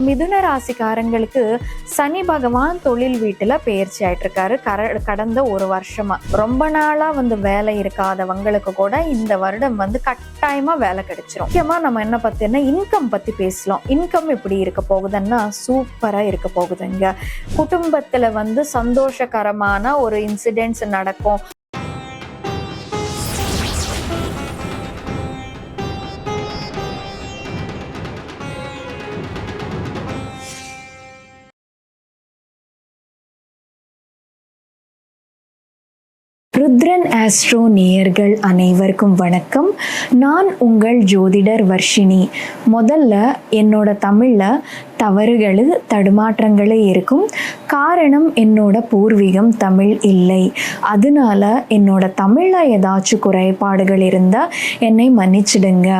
மிதுன ராசிக்காரங்களுக்கு சனி பகவான் தொழில் வீட்டுல பெயர்ச்சி ஆயிட்டு இருக்காரு. கடந்த ஒரு வருஷமா ரொம்ப நாளா வேலை இருக்காதவங்களுக்கு கூட இந்த வருடம் கட்டாயமா வேலை கிடைச்சிரும். முக்கியமா நம்ம என்ன பத்தினா இன்கம் பத்தி பேசலாம். இன்கம் எப்படி இருக்க போகுதுன்னா சூப்பரா இருக்க போகுதுங்க. குடும்பத்துல சந்தோஷகரமான ஒரு இன்சிடென்ட்ஸ் நடக்கும். ருத்ரன் ஆஸ்ட்ரோ நேயர்கள் அனைவருக்கும் வணக்கம். நான் உங்கள் ஜோதிடர் வர்ஷினி. முதல்ல என்னோட தமிழில் தவறுகள் தடுமாற்றங்களே இருக்கும். காரணம் என்னோட பூர்வீகம் தமிழ் இல்லை. அதனால என்னோட தமிழில் ஏதாச்சும் குறைபாடுகள் இருந்தால் என்னை மன்னிச்சிடுங்க.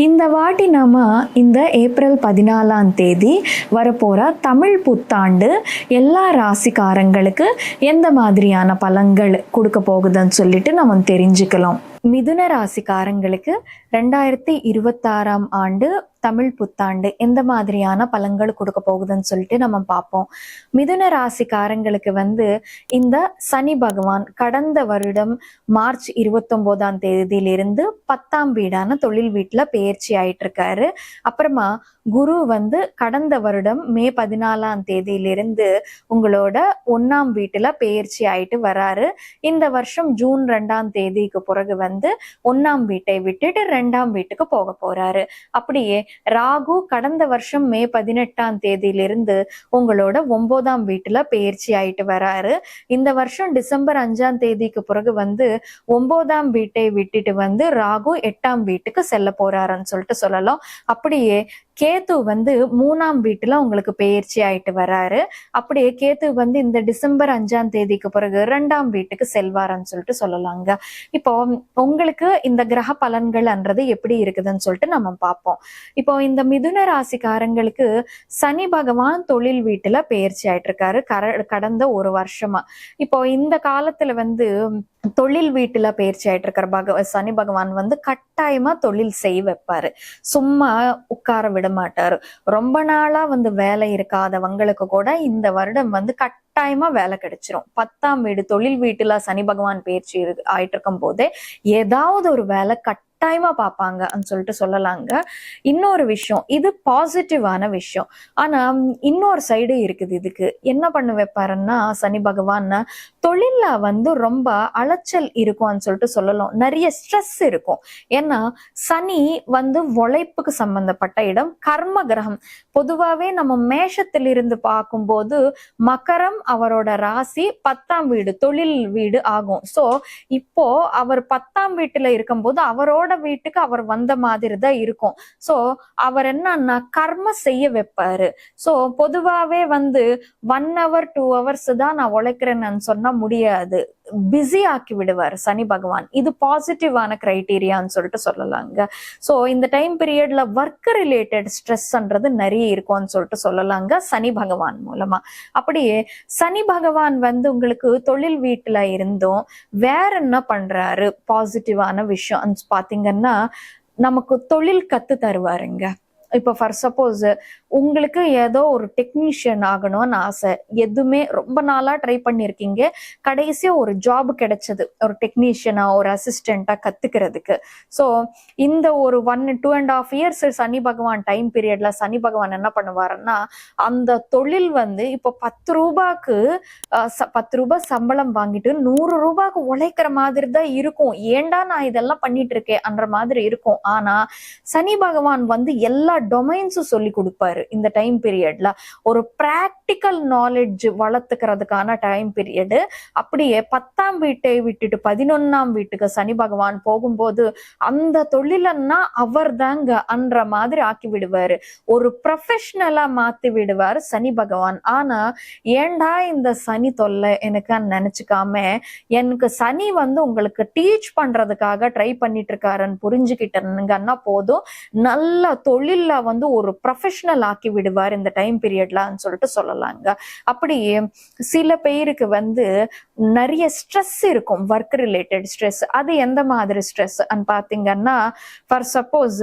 இந்த வாட்டி நாம இந்த ஏப்ரல் 14 வரப்போற தமிழ் புத்தாண்டு எல்லா ராசிக்காரங்களுக்கு எந்த மாதிரியான பலன்கள் கொடுக்க போகுதுன்னு சொல்லிட்டு நம்ம தெரிஞ்சுக்கலாம். மிதுன ராசிக்காரங்களுக்கு 2026 ஆண்டு தமிழ் புத்தாண்டு எந்த மாதிரியான பலன்கள் கொடுக்க போகுதுன்னு சொல்லிட்டு நம்ம பார்ப்போம். மிதுன ராசிக்காரங்களுக்கு இந்த சனி பகவான் கடந்த வருடம் மார்ச் 29 10ஆம் வீடான தொழில் வீட்டுல பெயர்ச்சி ஆயிட்டு இருக்காரு. அப்புறமா குரு கடந்த வருடம் மே 14 உங்களோட 1ஆம் வீட்டுல பெயர்ச்சி ஆயிட்டு வராரு. இந்த வருஷம் ஜூன் 2 பிறகு 1ஆம் வீட்டை விட்டுட்டு 2ஆம் வீட்டுக்கு போக போறாரு. அப்படியே ராகு கடந்த வருஷம் மே 18 உங்களோட 9ஆம் வீட்டுல பெயர்ச்சி ஆயிட்டு வராரு. இந்த வருஷம் டிசம்பர் 5 பிறகு 9ஆம் வீட்டை விட்டுட்டு ராகு 8ஆம் வீட்டுக்கு செல்ல போறாருன்னு சொல்லிட்டு சொல்லலாம். அப்படியே கேத்து 3ஆம் வீட்டுல உங்களுக்கு பெயர்ச்சி ஆயிட்டு வராரு. அப்படியே கேத்து இந்த டிசம்பர் 5 பிறகு 2ஆம் வீட்டுக்கு செல்வாருன்னு சொல்லிட்டு சொல்லலாங்க. இப்போ உங்களுக்கு இந்த கிரக பலன்கள்ன்றது எப்படி இருக்குதுன்னு சொல்லிட்டு நம்ம பார்ப்போம். இப்போ இந்த மிதுன ராசிக்காரங்களுக்கு சனி பகவான் தொழில் வீட்டுல பெயர்ச்சி ஆயிட்டு இருக்காரு கடந்த ஒரு வருஷமா. இப்போ இந்த காலத்துல தொழில் வீட்டுல பெயர்ச்சி ஆயிட்டு இருக்கிற சனி பகவான் கட்டாயமா தொழில் செய்ய வைப்பாரு. சும்மா உட்கார விட மாட்டாரு. ரொம்ப நாளா வேலை இருக்காதவங்களுக்கு கூட இந்த வருடம் கட்டாயமா வேலை கிடைச்சிரும். 10ஆம் வீடு தொழில் வீட்டுல சனி பகவான் பெயர்ச்சி ஆயிட்டு இருக்கும் போதே ஏதாவது ஒரு வேலை கட்டாயமா பார்ப்பாங்கன்னு சொல்லிட்டு சொல்லலாங்க. இன்னொரு விஷயம், இது பாசிட்டிவான விஷயம். ஆனா இன்னொரு சைடு இருக்குது. இதுக்கு என்ன பண்ண வைப்பாருன்னா சனி பகவான் தொழில்ல ரொம்ப அலைச்சல் இருக்கும்னு சொல்லிட்டு சொல்லலாம். நிறைய ஸ்ட்ரெஸ் இருக்கும். ஏன்னா சனி உழைப்புக்கு சம்பந்தப்பட்ட இடம், கர்ம கிரகம். பொதுவாவே நம்ம மேஷத்திலிருந்து பார்க்கும்போது மகரம் அவரோட ராசி, 10ஆம் வீடு தொழில் வீடு ஆகும். சோ இப்போ அவர் 10ஆம் வீட்டுல இருக்கும்போது அவரோட வீட்டுக்கு அவர் வந்த மாதிரி தான் இருக்கும். சோ அவர் என்னன்னா கர்ம செய்ய வைப்பாரு. சோ பொதுவாவே 1 hour 2 hours தான் நான் உழைக்கிறேன்னு சொன்னா முடியாது. பிஸி ஆக்கி விடுவார் சனி பகவான். இது பாசிட்டிவான கிரைட்டீரியான்னு சொல்லிட்டு சொல்லலாங்க. சோ இந்த டைம் பீரியட்ல ஒர்க் ரிலேட்டட் ஸ்ட்ரெஸ்ன்றது நிறைய இருக்கும்னு சொல்லிட்டு சொல்லலாங்க சனி பகவான் மூலமா. அப்படியே சனி பகவான் உங்களுக்கு தொழில் வீட்டுல இருந்தும் வேற என்ன பண்றாரு பாசிட்டிவான விஷயம் பாத்தீங்கன்னா நமக்கு தொழில் கத்து தருவாருங்க. இப்போ ஃபார் சப்போஸ் உங்களுக்கு ஏதோ ஒரு டெக்னீஷியன் ஆகணும்னு ஆசை, எதுவுமே ரொம்ப நாளா ட்ரை பண்ணிருக்கீங்க, கடைசியா ஒரு ஜாப் கிடைச்சது ஒரு டெக்னீஷியனா ஒரு அசிஸ்டண்டா கத்துக்கிறதுக்கு. ஸோ இந்த ஒரு 1-2.5 years சனி பகவான் டைம் பீரியட்ல சனி பகவான் என்ன பண்ணுவாருன்னா அந்த தொழில் இப்போ 10 ரூபாய்க்கு 10 ரூபாய் சம்பளம் வாங்கிட்டு 100 ரூபாய்க்கு உழைக்கிற மாதிரி தான் இருக்கும். ஏண்டா நான் இதெல்லாம் பண்ணிட்டு இருக்கேன் அன்ற மாதிரி இருக்கும். ஆனா சனி பகவான் எல்லா டொமைன்ஸும் சொல்லி கொடுப்பாரு. இந்த டைம் பீரியட்ல ஒரு பிராக்டிக்கல் நாலேஜ் வளர்த்துக்கிறதுக்கான டைம் பீரியடு. அப்படியே 10ஆம் வீட்டை விட்டுட்டு 11ஆம் வீட்டுக்கு சனி பகவான் போகும்போது அந்த தொழிலன்னா அவர் தாங்க அன்ற மாதிரி ஆக்கி விடுவாரு. ஒரு ப்ரொஃபஷனலா மாத்தி விடுவாரு சனி பகவான். ஆனா ஏண்டா இந்த சனி தொல்லை எனக்கு நினைச்சுக்காம எனக்கு சனி உங்களுக்கு டீச் பண்றதுக்காக ட்ரை பண்ணிட்டு இருக்காருன்னு புரிஞ்சுக்கிட்டேன்னா போதும், நல்ல தொழில்ல டோட்டலா வந்து ஒரு ப்ரொஃபஷனல் ஆக்கி விடுவார் இந்த டைம் பீரியட்லான்னு சொல்லிட்டு சொல்லலாங்க. அப்படியே சில பேருக்கு வந்து நிறைய ஸ்ட்ரெஸ் இருக்கும், ஒர்க் ரிலேட்டட் ஸ்ட்ரெஸ். அது எந்த மாதிரி ஸ்ட்ரெஸ் பாத்தீங்கன்னா, ஃபார் சப்போஸ்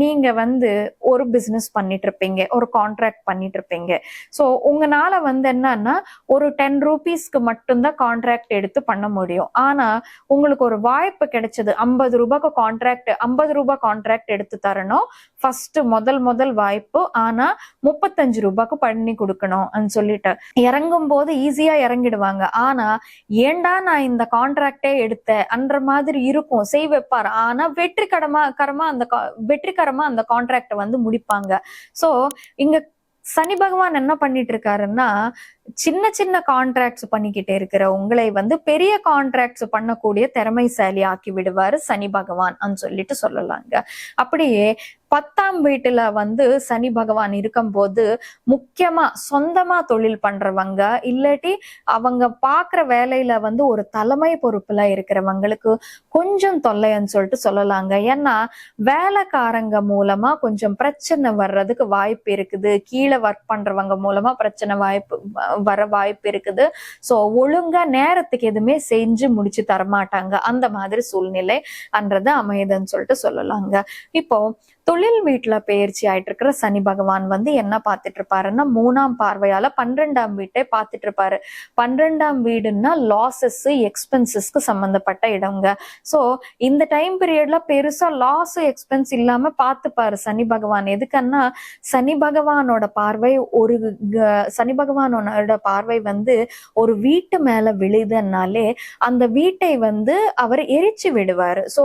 நீங்க வந்து ஒரு பிசினஸ் பண்ணிட்டு இருப்பீங்க, ஒரு கான்ட்ராக்ட் பண்ணிட்டு இருப்பீங்க. ஸோ உங்களால வந்து என்னன்னா ஒரு 10 ரூபீஸ்க்கு மட்டும்தான் கான்ட்ராக்ட் எடுத்து பண்ண முடியும். ஆனா உங்களுக்கு ஒரு வாய்ப்பு கிடைச்சது, 50 ரூபாய்க்கு கான்ட்ராக்ட், 50 ரூபாய் கான்ட்ராக்ட் எடுத்து தரணும் ஃபர்ஸ்ட், முதல் வாய்ப்பு. ஆனா 35 ரூபாய்க்கு பண்ணி கொடுக்கணும் சொல்லிட்டு இறங்கும் போது ஈஸியா இறங்கிடுவாங்க. ஆனா ஏண்டா நான் இந்த கான்ட்ராக்டே எடுத்தேன் அன்ற மாதிரி இருக்கும், செய் வைப்பார். ஆனா வெற்றிகரமா அந்த கான்ட்ராக்ட வந்து முடிப்பாங்க. சோ இங்க சனி பகவான் என்ன பண்ணிட்டு இருக்காருன்னா, சின்ன சின்ன கான்ட்ராக்ட்ஸ் பண்ணிக்கிட்டே இருக்கிற உங்களை வந்து பெரிய கான்ட்ராக்ட்ஸ் பண்ணக்கூடிய திறமைசாலி ஆக்கி விடுவாரு சனி பகவான் சொல்லிட்டு சொல்லலாங்க. அப்படியே 10ஆம் வீட்டுல வந்து சனி பகவான் இருக்கும்போது முக்கியமா சொந்தமா தொழில் பண்றவங்க, இல்லாட்டி அவங்க பாக்குற வேலையில வந்து ஒரு தலைமை பொறுப்புல இருக்கிறவங்களுக்கு கொஞ்சம் தொல்லைன்னு சொல்லிட்டு சொல்லலாங்க. ஏன்னா வேலைக்காரங்க மூலமா கொஞ்சம் பிரச்சனை வர்றதுக்கு வாய்ப்பு இருக்குது, கீழே ஒர்க் பண்றவங்க மூலமா பிரச்சனை வர வாய்ப்பு இருக்குது. சோ ஒழுங்கா நேரத்துக்கு எதுவுமே செஞ்சு முடிச்சு தரமாட்டாங்க, அந்த மாதிரி சூழ்நிலை அன்றது அமையுதுன்னு சொல்லிட்டு சொல்லலாங்க. இப்போ தொழில் வீட்டுல பயிற்சி ஆயிட்டு இருக்கிற சனி பகவான் வந்து என்ன பார்த்துட்டு இருப்பாருன்னா, 3ஆம் பார்வையால 12ஆம் வீட்டை பார்த்துட்டு இருப்பாரு. 12ஆம் வீடுன்னா லாசஸ், எக்ஸ்பென்சஸ்க்கு சம்பந்தப்பட்ட இடங்க. சோ இந்த டைம் பீரியட்ல பெருசா லாஸ் எக்ஸ்பென்ஸ் இல்லாம பார்த்துப்பாரு சனி பகவான். எதுக்குன்னா சனி பகவானோட பார்வை வந்து ஒரு வீட்டு மேல விழுதுனாலே அந்த வீட்டை வந்து அவர் எரிச்சு விடுவாரு. சோ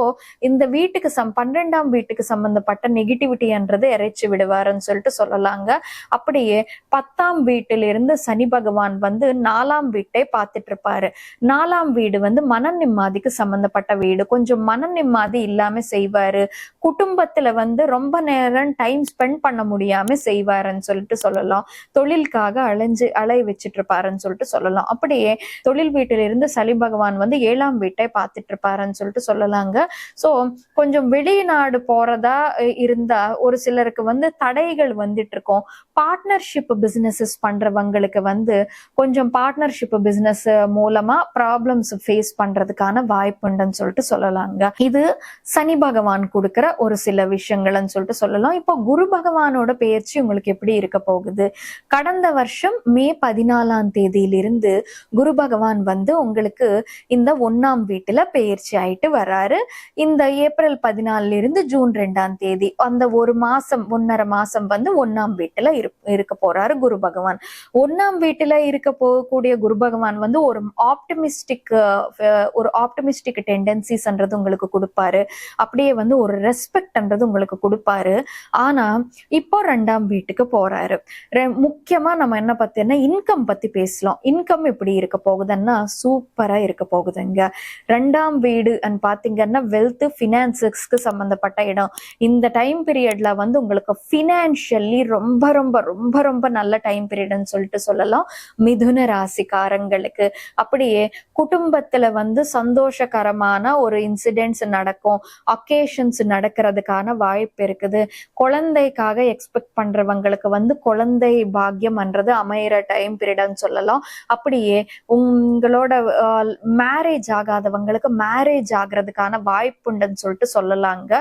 இந்த வீட்டுக்கு 12ஆம் வீட்டுக்கு சம்பந்தப்பட்ட நெகட்டிவிட்டின்றது எரிச்சு விடுவாருன்னு சொல்லிட்டு சொல்லலாங்க. அப்படியே 10ஆம் வீட்டிலிருந்து சனி பகவான் வந்து 4ஆம் வீட்டை பார்த்துட்டு இருப்பாரு. 4ஆம் வீடு வந்து மன நிம்மதிக்கு சம்பந்தப்பட்ட வீடு. கொஞ்சம் மன நிம்மதி இல்லாம செய்வாரு. குடும்பத்துல வந்து ரொம்ப நேரம் டைம் ஸ்பெண்ட் பண்ண முடியாம செய்வாருன்னு சொல்லிட்டு சொல்லலாம். தொழிலுக்காக அலை வச்சிட்டு இருப்பாருன்னு சொல்லிட்டு சொல்லலாம். அப்படியே தொழில் வீட்டிலிருந்து சனி பகவான் வந்து 7ஆம் வீட்டை பார்த்துட்டு இருப்பாருன்னு சொல்லிட்டு சொல்லலாங்க. சோ கொஞ்சம் வெளிநாடு போறதா இருந்தா ஒரு சிலருக்கு வந்து தடைகள் வந்துட்டு இருக்கும். பார்ட்னர்ஷிப் பிசினஸஸ் பண்றவங்களுக்கு வந்து கொஞ்சம் பார்ட்னர்ஷிப் பிசினஸ் மூலமா ப்ராப்ளம்ஸ் ஃபேஸ் பண்றதுக்கான வாய்ப்புண்டுன்னு சொல்லிட்டு சொல்லலாங்க. இது சனி பகவான் கொடுக்கிற ஒரு சில விஷயங்கள்னு சொல்லிட்டு சொல்லலாம். இப்போ குரு பகவானோட பெயர்ச்சி உங்களுக்கு எப்படி இருக்க போகுது? கடந்த வருஷம் மே 14ஆம் தேதியிலிருந்து குரு பகவான் வந்து உங்களுக்கு இந்த 1ஆம் வீட்டுல பெயர்ச்சி ஆயிட்டு வர்றாரு. இந்த ஏப்ரல் 14 இருந்து ஜூன் 2ஆம் தேதி அந்த ஒரு மாசம் 1.5 மாசம் வந்து 1ஆம் வீட்டுல இருக்க போறாரு குரு பகவான். 1ஆம் வீட்டுல இருக்க போகக்கூடிய குரு பகவான் வந்து ஒரு ஆப்டிமிஸ்டிக் டெண்டன்சிஸ்ன்றது உங்களுக்கு கொடுப்பாரு. அப்படியே வந்து ஒரு ரெஸ்பெக்ட்ன்றது உங்களுக்கு கொடுப்பாரு. ஆனா இப்போ 2ஆம் வீட்டுக்கு போறாரு. முக்கியமா நம்ம என்ன பத்தினா இன்கம் பத்தி பேசலாம். இன்கம் எப்படி இருக்க போகுதுன்னா சூப்பரா இருக்க போகுதுங்க. 2ஆம் வீடு பாத்தீங்கன்னா வெல்த், பினான்சஸ்க்கு சம்பந்தப்பட்ட இடம். இந்த டைம் பீரியட்ல வந்து உங்களுக்கு பினான்சியலி ரொம்ப ரொம்ப ரொம்ப ரொம்ப நல்ல டைம் பீரியட்னு சொல்லிட்டு சொல்லலாம் மிதுன ராசிக்காரங்களுக்கு. அப்படியே குடும்பத்துல வந்து சந்தோஷகரமான ஒரு இன்சிடென்ட்ஸ் நடக்கும், அக்கேஷன்ஸ் நடக்கிறதுக்கான வாய்ப்பு இருக்குது. குழந்தைக்காக எக்ஸ்பெக்ட் பண்றவங்களுக்கு வந்து குழந்தை பாக்கியம்ன்றது அமையிற டைம் பீரியட்னு சொல்லலாம். அப்படியே உங்களோட மேரேஜ் ஆகாதவங்களுக்கு மேரேஜ் ஆகிறதுக்கான வாய்ப்புண்டுன்னு சொல்லிட்டு சொல்லலாங்க.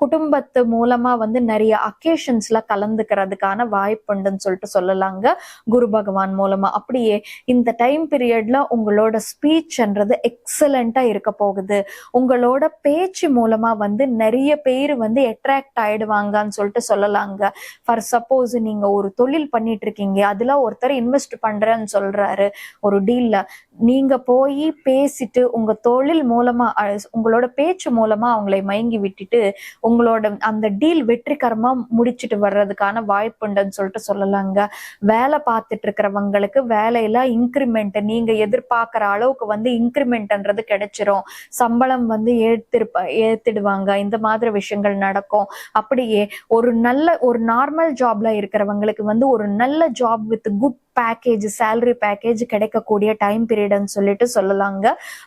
குடும்பத்து மூலமா வந்து நிறைய அக்கேஷன்ஸ்ல கலந்துக்கிறதுக்கான வாய்ப்புண்டுன்னு சொல்லிட்டு சொல்லலாங்க குரு பகவான் மூலமா. அப்படியே இந்த டைம் பீரியட்ல உங்களோட ஸ்பீச்ன்றது எக்ஸலண்டா இருக்க போகுது. உங்களோட பேச்சு மூலமா வந்து நிறைய பேர் வந்து அட்ராக்ட் ஆயிடுவாங்கன்னு சொல்லிட்டு சொல்லலாங்க. ஃபார் சப்போஸ் நீங்க ஒரு தொழில் பண்ணிட்டு இருக்கீங்க, அதுல ஒருத்தர் இன்வெஸ்ட் பண்றேன்னு சொல்றாரு ஒரு டீல்ல, நீங்க போய் பேசிட்டு உங்க தொழில் மூலமா உங்களோட பேச்சு மூலமா அவங்களை மயங்கி விட்டுட்டு உங்களோட அந்த டீல் வெற்றிகரமா முடிச்சுட்டு வர்றதுக்கான வாய்ப்புண்டுன்னு சொல்லிட்டு சொல்லலாங்க. வேலை பார்த்துட்டு இருக்கிறவங்களுக்கு வேலையில இன்கிரிமெண்ட் நீங்க எதிர்பார்க்கிற அளவுக்கு வந்து இன்கிரிமெண்ட்ன்றது கிடைச்சிரும். சம்பளம் வந்து ஏத்திடுவாங்க. இந்த மாதிரி விஷயங்கள் நடக்கும். அப்படியே ஒரு நார்மல் ஜாப்ல இருக்கிறவங்களுக்கு வந்து ஒரு நல்ல job with good package, salary package கிடைக்கக்கூடிய டைம் பீரியட்னு சொல்லிட்டு சொல்லலாங்க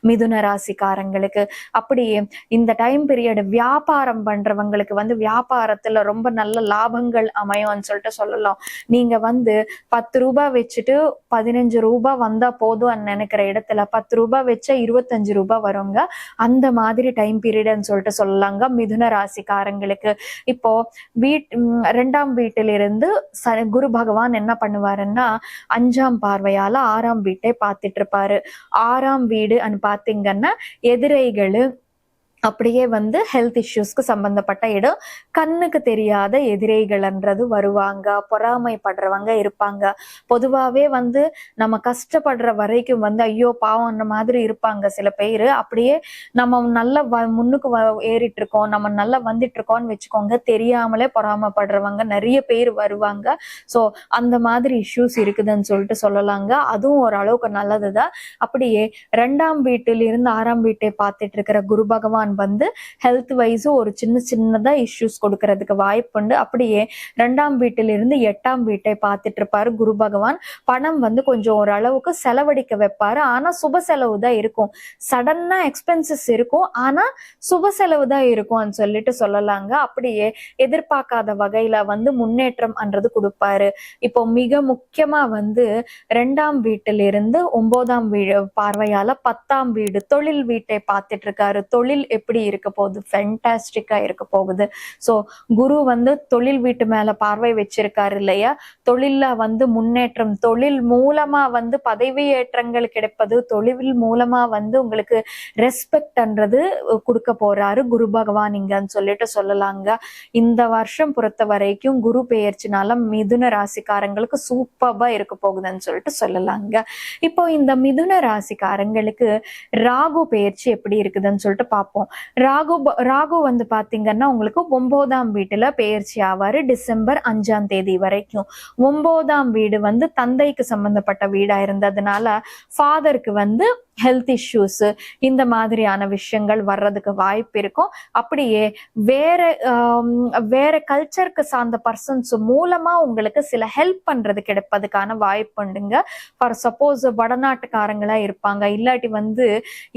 மிதுன ராசிக்காரங்களுக்கு. அப்படியே இந்த டைம் பீரியட் வியாபாரம் பண்றவங்களுக்கு வந்து வியாபாரத்துல ரொம்ப நல்ல லாபங்கள் அமையும்னு சொல்லிட்டு சொல்லலாம். நீங்க வந்து 10 ரூபாய் வச்சுட்டு 15 ரூபாய் வந்தா போதும் நினைக்கிற இடத்துல 10 ரூபாய் வச்சா 25 ரூபாய் வருங்க. அந்த மாதிரி டைம் பீரியட்னு சொல்லிட்டு சொல்லலாங்க மிதுன ராசிக்காரங்களுக்கு. இப்போ 2ஆம் வீட்டிலிருந்து குரு பகவான் என்ன பண்ணுவாருன்னா 5ஆம் பார்வையால 6ஆம் வீட்டை பார்த்துட்டு இருப்பாரு. 6ஆம் வீடு பாத்தீங்கன்னா எதிரிகள், அப்படியே வந்து ஹெல்த் இஷ்யூஸ்க்கு சம்பந்தப்பட்ட இடம். கண்ணுக்கு தெரியாத எதிரிகள்ன்றது வருவாங்க, பொறாமைப்படுறவங்க இருப்பாங்க. பொதுவாவே வந்து நம்ம கஷ்டப்படுற வரைக்கும் வந்து ஐயோ பாவம் அந்த மாதிரி இருப்பாங்க சில பேர். அப்படியே நம்ம நல்லா முன்னுக்கு ஏறிட்டு இருக்கோம், நம்ம நல்லா வந்துட்டு இருக்கோம்னு வச்சுக்கோங்க, தெரியாமலே பொறாமைப்படுறவங்க நிறைய பேர் வருவாங்க. ஸோ அந்த மாதிரி இஷ்யூஸ் இருக்குதுன்னு சொல்லிட்டு சொல்லலாங்க. அதுவும் ஓரளவுக்கு நல்லதுதான். அப்படியே 2ஆம் வீட்டிலிருந்து 6ஆம் வீட்டை பார்த்துட்டு இருக்கிற குரு பகவான் வந்து ஹெல்த் வைஸ் ஒரு சின்னதா இஷ்யூஸ் கொடுக்கறதுக்கு வாய்ப்புண்டு. அப்படியே 2ஆம் வீட்டிலிருந்து 8ஆம் வீட்டை பார்த்துட்டு இருப்பாரு குரு பகவான். பணம் வந்து கொஞ்சம் ஓரளவுக்கு செலவழிக்க வைப்பாரு. ஆனா சுப செலவு தான் இருக்கும், சடனா எக்ஸ்பென்சஸ் இருக்கும், ஆனா சுப செலவு தான் இருக்கும்னு சொல்லிட்டு சொல்லலாங்க. அப்படியே எதிர்பார்க்காத வகையில வந்து முன்னேற்றம் அன்றது கொடுப்பாரு. இப்போ மிக முக்கியமா வந்து 2ஆம் வீட்டிலிருந்து 9ஆம் வீடு பார்வையால 10ஆம் வீடு தொழில் வீட்டை பார்த்துட்டு இருக்காரு. தொழில் எப்படி இருக்க போகுது? ஃபென்டாஸ்டிக்கா இருக்க போகுது. ஸோ குரு வந்து தொழில் வீட்டு மேல பார்வை வச்சிருக்காரு இல்லையா? தொழில்ல வந்து முன்னேற்றம், தொழில் மூலமா வந்து பதவி ஏற்றங்கள் கிடைப்பது, தொழில் மூலமா வந்து உங்களுக்கு ரெஸ்பெக்ட்ன்றது கொடுக்க போறாரு குரு பகவான் இங்கன்னு சொல்லிட்டு சொல்லலாங்க. இந்த வருஷம் பொறுத்த வரைக்கும் குரு பெயர்ச்சினால மிதுன ராசிக்காரங்களுக்கு சூப்பர்பா இருக்க போகுதுன்னு சொல்லிட்டு சொல்லலாங்க. இப்போ இந்த மிதுன ராசிக்காரங்களுக்கு ராகு பெயர்ச்சி எப்படி இருக்குதுன்னு சொல்லிட்டு பார்ப்போம். ராகு வந்து பாத்தீங்கன்னா உங்களுக்கு 9ஆம் வீட்டுல பெயர்ச்சி ஆவாரு டிசம்பர் 5ஆம் தேதி வரைக்கும். 9ஆம் வீடு வந்து தந்தைக்கு சம்பந்தப்பட்ட வீடா இருந்ததுனால ஃபாதருக்கு வந்து ஹெல்த் இஷ்யூஸ் இந்த மாதிரியான விஷயங்கள் வர்றதுக்கு வாய்ப்பு இருக்கும். அப்படியே வேற கல்ச்சருக்கு சார்ந்த பர்சன்ஸ் மூலமா உங்களுக்கு சில ஹெல்ப் பண்றது கிடைப்பதுக்கான வாய்ப்பு உண்டுங்க. ஃபார் சப்போஸ் வடநாட்டுக்காரங்களா இருப்பாங்க, இல்லாட்டி வந்து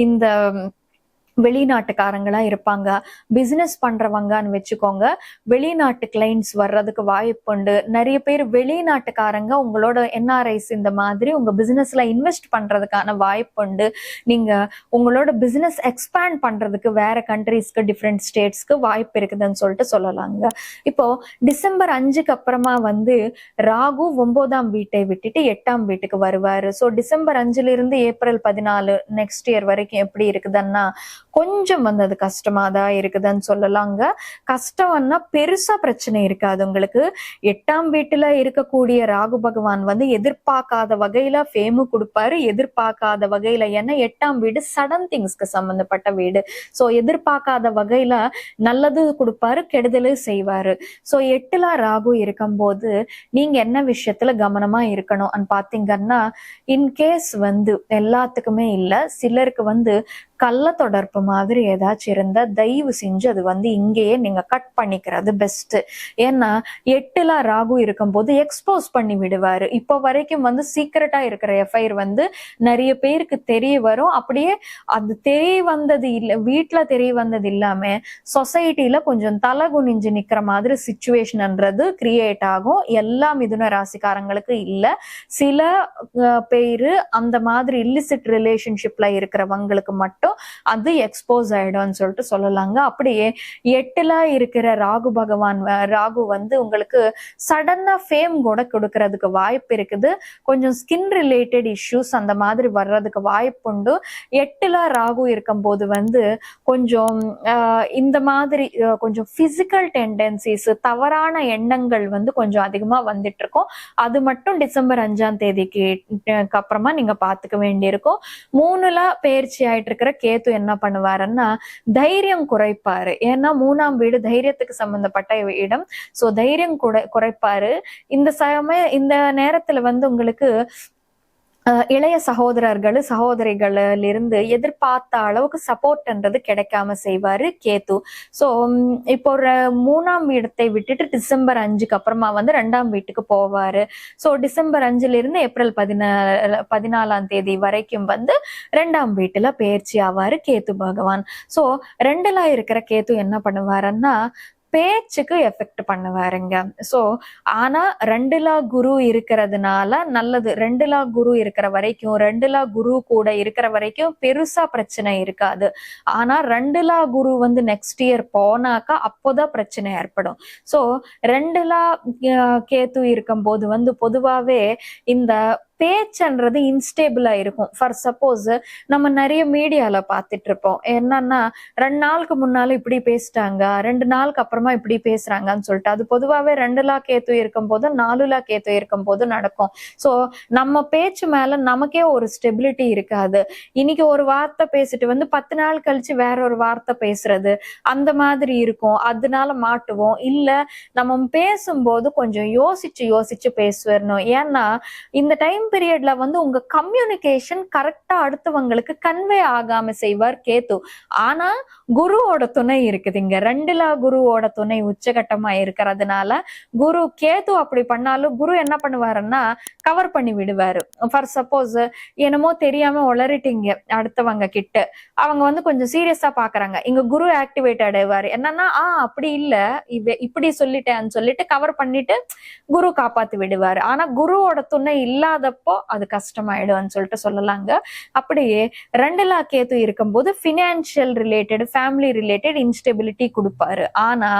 இந்த வெளிநாட்டுக்காரங்களா இருப்பாங்க, பிசினஸ் பண்றவங்கன்னு வச்சுக்கோங்க, வெளிநாட்டு கிளைண்ட்ஸ் வர்றதுக்கு வாய்ப்பு உண்டு. நிறைய பேர் வெளிநாட்டுக்காரங்க உங்களோட NRIs இந்த மாதிரி உங்க பிசினஸ்ல இன்வெஸ்ட் பண்றதுக்கான வாய்ப்பு உண்டு. நீங்க உங்களோட பிசினஸ் எக்ஸ்பேண்ட் பண்றதுக்கு வேற கண்ட்ரீஸ்க்கு, டிஃப்ரெண்ட் ஸ்டேட்ஸ்க்கு வாய்ப்பு இருக்குதுன்னு சொல்லிட்டு சொல்லலாங்க. இப்போ டிசம்பர் 5க்கு அப்புறமா வந்து ராகு 9ஆம் வீட்டை விட்டுட்டு 8ஆம் வீட்டுக்கு வருவாரு. ஸோ டிசம்பர் 5ல இருந்து ஏப்ரல் 14 நெக்ஸ்ட் இயர் வரைக்கும் எப்படி இருக்குதுன்னா கொஞ்சம் வந்து அது கஷ்டமா தான் இருக்குதுன்னு சொல்லலாங்க. கஷ்டம்னா பெருசா பிரச்சனை இருக்காது உங்களுக்கு. 8ஆம் வீட்டுல இருக்கக்கூடிய ராகு பகவான் வந்து எதிர்பார்க்காத வகையில ஃபேமு கொடுப்பாரு, எதிர்பார்க்காத வகையில. ஏன்னா 8ஆம் வீடு சடன் திங்ஸ்க்கு சம்பந்தப்பட்ட வீடு. ஸோ எதிர்பார்க்காத வகையில நல்லது கொடுப்பாரு, கெடுதலு செய்வாரு. ஸோ 8ல ராகு இருக்கும்போது நீங்க என்ன விஷயத்துல கவனமா இருக்கணும் பாத்தீங்கன்னா, இன்கேஸ் வந்து எல்லாத்துக்குமே இல்ல, சிலருக்கு வந்து கள்ள தொடர்பு மாதிரி ஏதாச்சும் இருந்தா தயவு செஞ்சு அது வந்து இங்கேயே நீங்க கட் பண்ணிக்கிறது பெஸ்ட். ஏன்னா 8ல ராகு இருக்கும்போது எக்ஸ்போஸ் பண்ணி விடுவாரு. இப்போ வரைக்கும் வந்து சீக்கிரட்டா இருக்கிற எஃப்ஐஆர் வந்து நிறைய பேருக்கு தெரிய வரும். அப்படியே அது தெரிய வந்தது இல்ல, வீட்டுல தெரிய வந்தது இல்லாம சொசைட்டில கொஞ்சம் தலை குனிஞ்சு நிக்கிற மாதிரி சிச்சுவேஷன்ன்றது கிரியேட் ஆகும். எல்லா மிதுன ராசிக்காரங்களுக்கு இல்ல, சில பேரு அந்த மாதிரி இல்லிசிட் ரிலேஷன்ஷிப்ல இருக்கிறவங்களுக்கு மட்டும் அது எக்ஸ்போஸ் ஆயிடும்னு சொல்லிட்டு சொல்லலாங்க. அப்படியே 8ல இருக்கிற ராகு வந்து உங்களுக்கு சடனா ஃபேம் கூட கொடுக்கறதுக்கு வாய்ப்பு இருக்குது. கொஞ்சம் ஸ்கின் ரிலேட்டட் இஷ்யூஸ் அந்த மாதிரி வர்றதுக்கு வாய்ப்பு உண்டு. 8ல ராகு இருக்கும்போது வந்து கொஞ்சம் இந்த மாதிரி கொஞ்சம் பிசிக்கல் டெண்டன்சிஸ், தவறான எண்ணங்கள் வந்து கொஞ்சம் அதிகமா வந்துட்டு இருக்கும். அது மட்டும் டிசம்பர் 5ஆம் தேதிக்கு அப்புறமா நீங்க பாத்துக்க வேண்டியிருக்கும். 3ல பெயர்ச்சி ஆயிட்டு இருக்கிற கேத்து என்ன பண்ணுவாருன்னா தைரியம் குறைப்பாரு. ஏன்னா 3ஆம் வீடு தைரியத்துக்கு சம்பந்தப்பட்ட இடம். சோ தைரியம் குறைப்பாரு. இந்த நேரத்துல வந்து உங்களுக்கு இளைய சகோதரிகளிலிருந்து எதிர்பார்த்த அளவுக்கு சப்போர்ட்ன்றது கிடைக்காம செய்வாரு கேத்து. ஸோ இப்போ ஒரு 3ஆம் இடத்தை விட்டுட்டு டிசம்பர் 5க்கு அப்புறமா வந்து 2ஆம் வீட்டுக்கு போவாரு. ஸோ டிசம்பர் 5ல இருந்து ஏப்ரல் 14ஆம் தேதி வரைக்கும் வந்து 2ஆம் வீட்டுல பயிற்சி ஆவாரு கேத்து பகவான். ஸோ 2ல இருக்கிற கேத்து என்ன பண்ணுவாருன்னா பேச்சுக்கு எஃபெக்ட் பண்ணுவாருங்க. ஸோ ஆனா 2ல குரு இருக்கிறதுனால நல்லது. 2ல குரு இருக்கிற வரைக்கும், 2ல குரு கூட இருக்கிற வரைக்கும் பெருசா பிரச்சனை இருக்காது. ஆனா 2ல குரு வந்து நெக்ஸ்ட் இயர் போனாக்கா அப்போதான் பிரச்சனை ஏற்படும். ஸோ 2ல கேத்து இருக்கும் போது வந்து பொதுவாவே இந்த பேச்சுன்றது இன்ஸ்டேபிளா இருக்கும். ஃபார் சப்போஸ் நம்ம நிறைய மீடியால பார்த்துட்டு இருப்போம். என்னன்னா 2 நாளுக்கு முன்னால இப்படி பேசிட்டாங்க, 2 நாளுக்கு அப்புறமா இப்படி பேசுறாங்கன்னு சொல்லிட்டு. அது பொதுவாவே 2ல கேத்து இருக்கும் போது 4ல கேத்து இருக்கும் போது நடக்கும். ஸோ நம்ம பேச்சு மேல நமக்கே ஒரு ஸ்டெபிலிட்டி இருக்காது. இன்னைக்கு ஒரு வார்த்தை பேசிட்டு வந்து 10 நாள் கழிச்சு வேற ஒரு வார்த்தை பேசுறது அந்த மாதிரி இருக்கும். அதனால மாட்டுவோம். இல்ல நம்ம பேசும்போது கொஞ்சம் யோசிச்சு பேசுவணும். ஏன்னா இந்த டைம் பீரியட்ல வந்து உங்க கம்யூனிகேஷன் கரெக்டா அடுத்தவங்களுக்கு கன்வே ஆகாம செய்வார் கேத்து. ஆனா குருவோட துணை இருக்குதுங்க. 2ல குருவோட துணை உச்சகட்டமா இருக்கிறதுனால குரு கேத்து அப்படி பண்ணாலும் குரு என்ன பண்ணுவாருன்னா கவர் பண்ணி விடுவாரு. ஃபார் சப்போஸ் என்னமோ தெரியாம உளறிட்டீங்க அடுத்தவங்க கிட்ட, அவங்க வந்து கொஞ்சம் சீரியஸா பாக்குறாங்க, இங்க குரு ஆக்டிவேட் ஆயிடுவாரு. என்னன்னா அப்படி இல்ல இப்படி சொல்லிட்டேன்னு சொல்லிட்டு கவர் பண்ணிட்டு குரு காப்பாத்தி விடுவாரு. ஆனா குருவோட துணை இல்லாதப்போ அது கஷ்டமாயிடும்னு சொல்லிட்டு சொல்லலாங்க. அப்படியே 2ல கேத்து இருக்கும்போது financial related, family related instability கொடுப்பாரு. ஆனா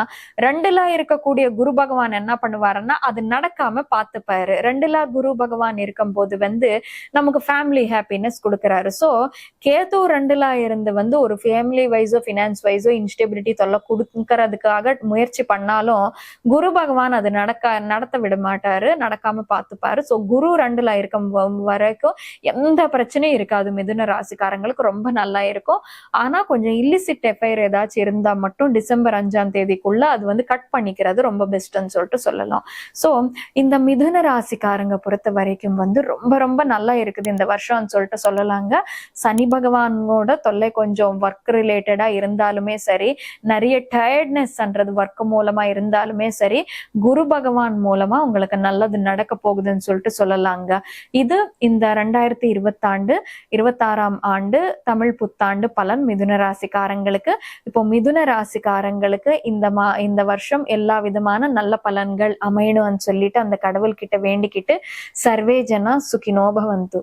2ல இருக்கக்கூடிய குரு பகவான் என்ன பண்ணுவாருன்னா அது நடக்காம பார்த்துப்பாரு. 2ல குரு பகவான் இருக்கும்போது வந்து நமக்கு ஃபேமிலி ஹாப்பினஸ் கொடுக்குறாரு. ஸோ கேத்து 2ல இருந்து வந்து ஒரு ஃபேமிலி வைஸோ ஃபினான்ஸ் வைஸோ இன்ஸ்டெபிலிட்டி தொல்லை கொடுக்கறதுக்காக முயற்சி பண்ணாலும் குரு பகவான் அது நடத்த விட மாட்டாரு, நடக்காம பார்த்துப்பாரு. ஸோ குரு 2ல இருக்கும் வரைக்கும் எந்த பிரச்சனையும் இருக்காது. மிதுன ராசிக்காரங்களுக்கு ரொம்ப நல்லா இருக்கும். ஆனா கொஞ்சம் இல்லிசிட் எஃபைர் ஏதாச்சும் இருந்தா மட்டும் டிசம்பர் 5ஆம் தேதிக்குள்ள அது வந்து கட் பண்ணிக்கிறது ரொம்ப பெஸ்ட்ன்னு சொல்லிட்டு சொல்லலாம். ஸோ இந்த மிதுன ராசிக்காரங்க பொறுத்த வரைக்கும் வந்து ரொம்ப ரொம்ப நல்லா இருக்குது இந்த வருஷம்னு சொல்லிட்டு சொல்லலாங்க. சனி பகவானோட தொல்லை கொஞ்சம் ஒர்க் ரிலேட்டடா இருந்தாலுமே சரி, நிறைய டயர்ட்னஸ்ன்றது ஒர்க் மூலமா இருந்தாலுமே சரி, குரு பகவான் மூலமா உங்களுக்கு நல்லது நடக்க போகுதுன்னு சொல்லிட்டு சொல்லலாங்க. இது இந்த 2026ஆம் ஆண்டு தமிழ் புத்தாண்டு பலன் மிதுன ராசிக்காரங்களுக்கு. இப்போ மிதுன ராசிக்காரங்களுக்கு இந்த வருஷம் எல்லா விதமான நல்ல பலன்கள் அமையணும்னு சொல்லிட்டு அந்த கடவுள் கிட்ட வேண்டிக்கிட்டு சர்வே ஜனா சுகினோ பவந்து.